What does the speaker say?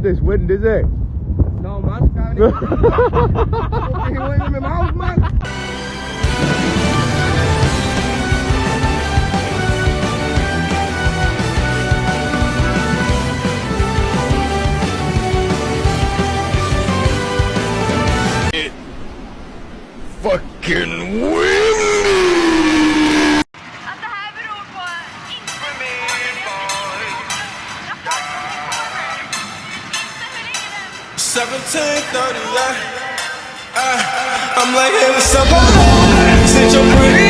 this wind, is it? No, man. Can't even. Fucking wind in my mouth, man. Fucking windy! Att det här beror på inte hur länge den... 17:30, I'm like, hey, what's up? Since you're pretty